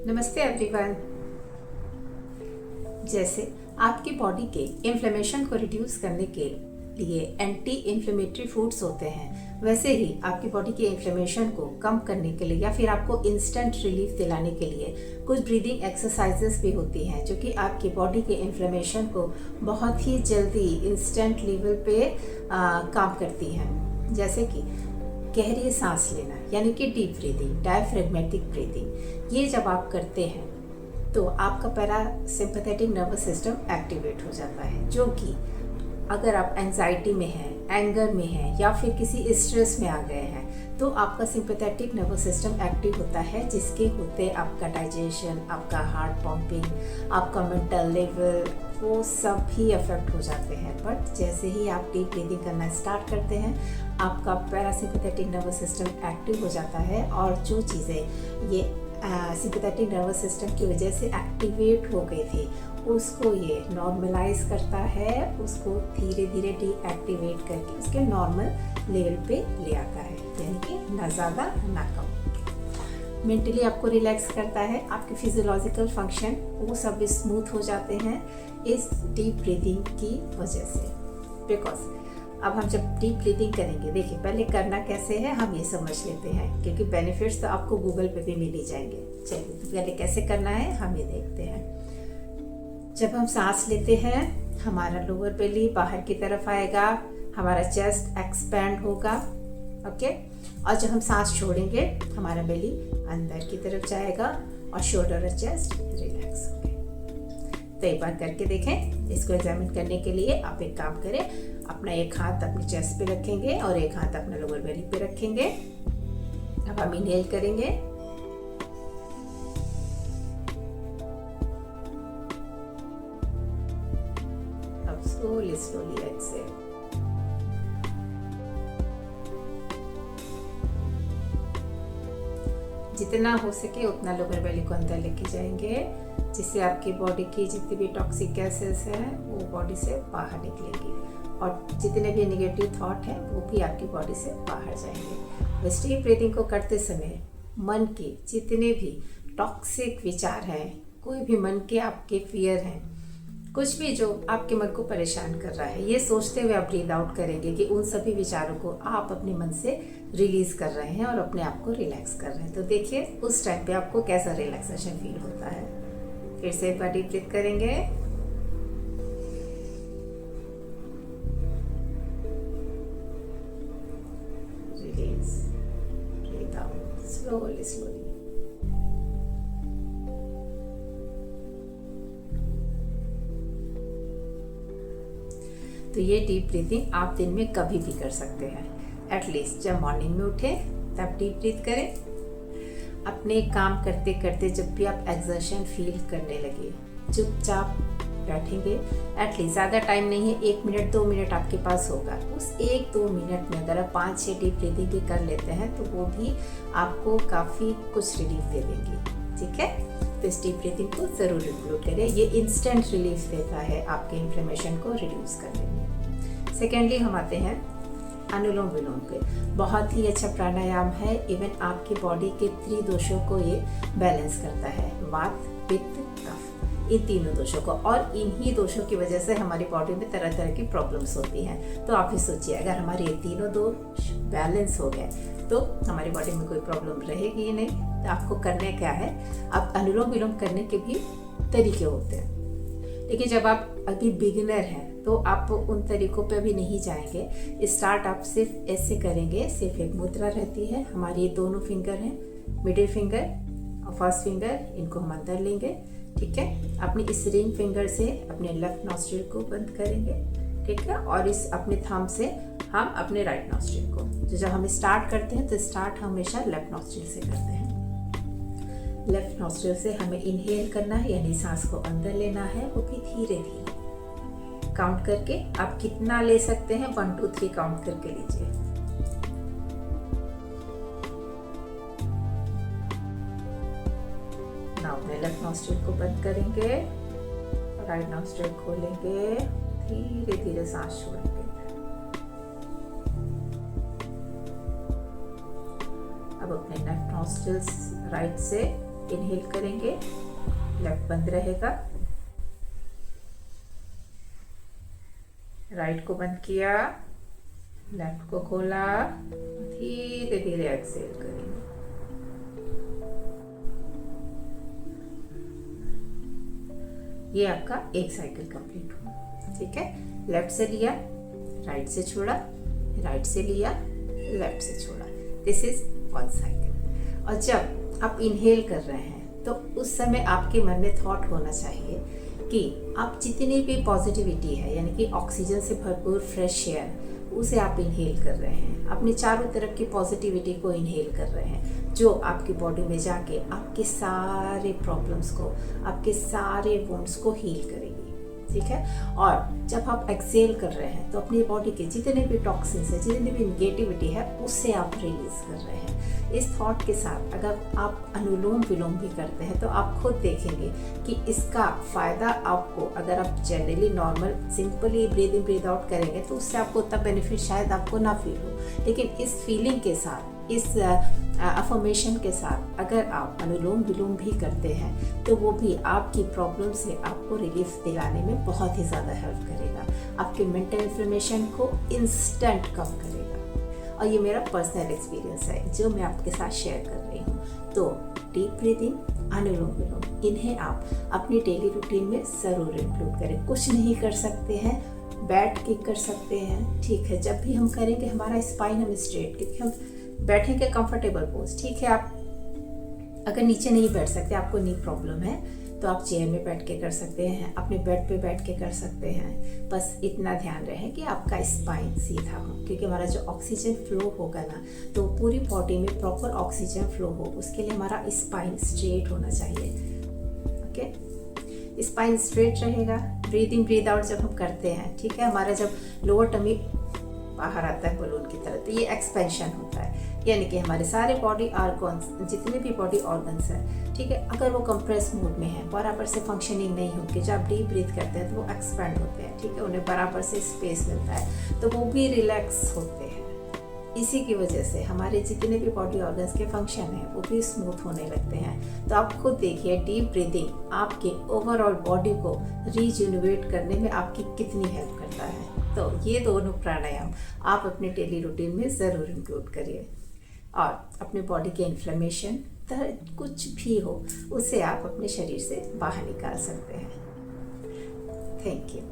नमस्ते एवरीवन। जैसे आपकी बॉडी के इन्फ्लेमेशन को रिड्यूस करने के लिए एंटी इन्फ्लेमेटरी फूड्स होते हैं, वैसे ही आपकी बॉडी के इन्फ्लेमेशन को कम करने के लिए या फिर आपको इंस्टेंट रिलीफ दिलाने के लिए कुछ ब्रीदिंग एक्सरसाइजेस भी होती हैं जो कि आपकी बॉडी के इन्फ्लेमेशन को बहुत ही जल्दी इंस्टेंट लेवल पे काम करती हैं। जैसे कि गहरी सांस लेना यानी कि डीप ब्रीदिंग, डायफ्रेगमेटिक ब्रीदिंग। ये जब आप करते हैं तो आपका पैरासिम्पैथेटिक नर्वस सिस्टम एक्टिवेट हो जाता है, जो कि अगर आप एंजाइटी में हैं, एंगर में हैं या फिर किसी स्ट्रेस में आ गए हैं तो आपका सिंपैथेटिक नर्वस सिस्टम एक्टिव होता है, जिसके होते आपका डाइजेशन, आपका हार्ट पंपिंग, आपका मेंटल लेवल, वो सब भी अफेक्ट हो जाते हैं। बट जैसे ही आप डीप ब्रीदिंग करना स्टार्ट करते हैं आपका पैरासिम्पैथेटिक नर्वस सिस्टम एक्टिव हो जाता है और जो चीज़ें ये सिंपैथेटिक नर्वस सिस्टम की वजह से एक्टिवेट हो गई थी उसको ये नॉर्मलाइज करता है, उसको धीरे धीरे डीएक्टिवेट करके उसके नॉर्मल लेवल पे ले आता है, यानी कि ना ज़्यादा ना कम। मेंटली आपको रिलैक्स करता है, आपके फिजियोलॉजिकल फंक्शन वो सब स्मूथ हो जाते हैं इस डीप ब्रीदिंग की वजह से। बिकॉज अब हम जब डीप ब्रीदिंग करेंगे, देखिए पहले करना कैसे है हम ये समझ लेते हैं, क्योंकि बेनिफिट्स तो आपको गूगल पे भी मिल ही जाएंगे। चलिए तो पहले कैसे करना है हम ये देखते हैं। जब हम सांस लेते हैं हमारा लोअर बेली बाहर की तरफ आएगा, हमारा चेस्ट एक्सपैंड होगा, ओके। और जब हम सांस छोड़ेंगे हमारा बेली अंदर की तरफ जाएगा और शोल्डर और चेस्ट रिलैक्स होंगे। तो एक बार करके देखें। इसको एग्जामिन करने के लिए आप एक काम करें, अपना एक हाथ अपने चेस्ट पे रखेंगे और एक हाथ अपना लोअर बेली पे रखेंगे। अब हम इनहेल करेंगे, अब स्लोली स्लोली एक्सहेल। जितना हो सके उतना लोअर बेली को अंदर लेके जाएंगे, जिससे आपकी बॉडी की जितनी भी टॉक्सिक गैसेस हैं वो बॉडी से बाहर निकलेंगी और जितने भी नेगेटिव थॉट हैं वो भी आपकी बॉडी से बाहर जाएंगे। इस डीप ब्रीदिंग को करते समय मन के जितने भी टॉक्सिक विचार हैं, कोई भी मन के आपके फियर हैं, कुछ भी जो आपके मन को परेशान कर रहा है, ये सोचते हुए आप ब्रीद आउट करेंगे कि उन सभी विचारों को आप अपने मन से रिलीज कर रहे हैं और अपने आप को रिलैक्स कर रहे हैं। तो देखिए उस टाइम पे आपको कैसा रिलैक्सेशन फील होता है। फिर से एक बार डीप ब्रीथ करेंगे, release, breath out slowly slowly. तो ये डीप ब्रीथिंग आप दिन में कभी भी कर सकते हैं। एटलीस्ट जब मॉर्निंग में उठे तब डीप ब्रीथ करें। अपने काम करते करते जब भी आप एक्सर्शन फील करने लगे चुपचाप बैठेंगे। एटलीस्ट ज़्यादा टाइम नहीं है, 1 मिनट 2 मिनट आपके पास होगा। उस 1-2 मिनट में अगर आप 5-6 डीप ब्रीथिंग भी कर लेते हैं तो वो भी आपको काफ़ी कुछ रिलीफ दे देंगी, ठीक है। तो इस डीप ब्रीथिंग को ज़रूर इंक्लूड करें, ये इंस्टेंट रिलीफ देता है आपके इन्फ्लेमेशन को रिड्यूस करने में। सेकेंडली हम आते हैं अनुलोम विलोम पे। बहुत ही अच्छा प्राणायाम है, इवन आपकी बॉडी के त्रिदोषों को ये बैलेंस करता है, वात पित्त कफ, इन तीनों दोषों को। और इन्हीं दोषों की वजह से हमारी बॉडी में तरह तरह की प्रॉब्लम्स होती हैं। तो आप ही सोचिए अगर हमारे ये तीनों दोष बैलेंस हो गए तो हमारी बॉडी में कोई प्रॉब्लम रहेगी ही नहीं। तो आपको करने क्या है, आप अनुलोम विलोम करने के भी तरीके होते हैं, लेकिन जब आप अभी बिगिनर हैं तो आप उन तरीकों पे भी नहीं जाएंगे। स्टार्ट आप सिर्फ ऐसे करेंगे। सिर्फ एक मुद्रा रहती है, हमारी दोनों फिंगर हैं, मिडिल फिंगर और फर्स्ट फिंगर, इनको हम अंदर लेंगे, ठीक है। अपनी इस रिंग फिंगर से अपने लेफ्ट नॉस्ट्रिल को बंद करेंगे, ठीक है, और इस अपने थंब से हम अपने राइट नॉस्ट्रिल को। तो जब हम स्टार्ट करते हैं तो स्टार्ट हमेशा लेफ्ट नॉस्ट्रिल से करते हैं। लेफ्ट नॉस्ट्रिल से हमें इनहेल करना है, यानी सांस को अंदर लेना है, वो भी धीरे धीरे काउंट करके। आप कितना ले सकते हैं 1 2 3 काउंट करके लीजिए। नाउ अपने लेफ्ट नॉस्ट्रिल को बंद करेंगे, राइट नॉस्ट्रिल खोलेंगे, धीरे धीरे सांस छोड़ेंगे। अब अपने लेफ्ट नॉस्ट्रिल्स राइट से इनहेल करेंगे, लेफ्ट बंद रहेगा, राइट को बंद किया, लेफ्ट को खोला, धीरे धीरे एक्सहेल करेंगे। ये आपका एक साइकिल कंप्लीट हुआ। ठीक है, लेफ्ट से लिया, राइट से छोड़ा, राइट से लिया, लेफ्ट से छोड़ा। This is 1 cycle. और जब आप इनहेल कर रहे हैं तो उस समय आपके मन में थॉट होना चाहिए कि आप जितनी भी पॉजिटिविटी है, यानी कि ऑक्सीजन से भरपूर फ्रेश एयर, उसे आप इनहेल कर रहे हैं, अपने चारों तरफ की पॉजिटिविटी को इनहेल कर रहे हैं, जो आपकी बॉडी में जाके आपके सारे प्रॉब्लम्स को, आपके सारे वुंड्स को हील करेगी। ठीक है, और जब आप एक्सहेल कर रहे हैं तो अपनी बॉडी के जितने भी टॉक्सिन्स है, जितनी भी नेगेटिविटी है, उससे आप रिलीज कर रहे हैं। इस थॉट के साथ अगर आप अनुलोम विलोम भी करते हैं तो आप खुद देखेंगे कि इसका फ़ायदा आपको, अगर आप generally normal simply breathe in breathe out करेंगे तो उससे आपको उतना बेनिफिट शायद आपको ना फील हो, लेकिन इस फीलिंग के साथ, इस अफर्मेशन के साथ अगर आप अनुलोम विलोम भी करते हैं तो वो भी आपकी प्रॉब्लम से आपको रिलीफ दिलाने में बहुत ही ज़्यादा हेल्प करेगा, आपके मेंटल इन्फ्लेमेशन को इंस्टेंट कम करेगा। और ये मेरा पर्सनल एक्सपीरियंस है जो मैं आपके साथ शेयर कर रही हूँ। तो डीप ब्रीदिंग, अनुलोम विलोम, इन्हें आप अपनी डेली रूटीन में ज़रूर इंक्लूड करें। कुछ नहीं कर सकते हैं, बैठ के कर सकते हैं। ठीक है, जब भी हम करेंगे हमारा स्पाइन हम स्ट्रेट, क्योंकि हम बैठेंगे कंफर्टेबल पोज। ठीक है, आप अगर नीचे नहीं बैठ सकते, आपको नी प्रॉब्लम है, तो आप चेयर में बैठ के कर सकते हैं, अपने बेड पे बैठ के कर सकते हैं। बस इतना ध्यान रहे कि आपका स्पाइन सीधा हो, क्योंकि हमारा जो ऑक्सीजन फ्लो होगा ना, तो पूरी बॉडी में प्रॉपर ऑक्सीजन फ्लो हो, उसके लिए हमारा स्पाइन स्ट्रेट होना चाहिए। ओके, स्पाइन स्ट्रेट रहेगा। ब्रीद इन ब्रीद आउट जब हम करते हैं, ठीक है, हमारा जब लोअर टमी बाहर आता है बलून की तरह, तो ये एक्सपेंशन होता है, यानी कि हमारे सारे बॉडी ऑर्गन्स, जितने भी बॉडी ऑर्गन्स हैं, ठीक है, अगर वो कंप्रेस मोड में है, बराबर से फंक्शनिंग नहीं होंगे, जब आप डीप ब्रीथ करते हैं तो वो एक्सपेंड होते हैं। ठीक है, उन्हें बराबर से स्पेस मिलता है, तो वो भी रिलैक्स होते हैं। इसी की वजह से हमारे जितने भी बॉडी ऑर्गन्स के फंक्शन हैं वो भी स्मूथ होने लगते हैं। तो आप खुद देखिए, डीप ब्रीदिंग आपके ओवरऑल बॉडी को रीजुनवेट करने में आपकी कितनी हेल्प करता है। तो ये दोनों प्राणायाम आप अपने डेली रूटीन में ज़रूर इंक्लूड करिए, और अपने बॉडी के इन्फ्लेमेशन, दर्द कुछ भी हो, उसे आप अपने शरीर से बाहर निकाल सकते हैं। Thank you.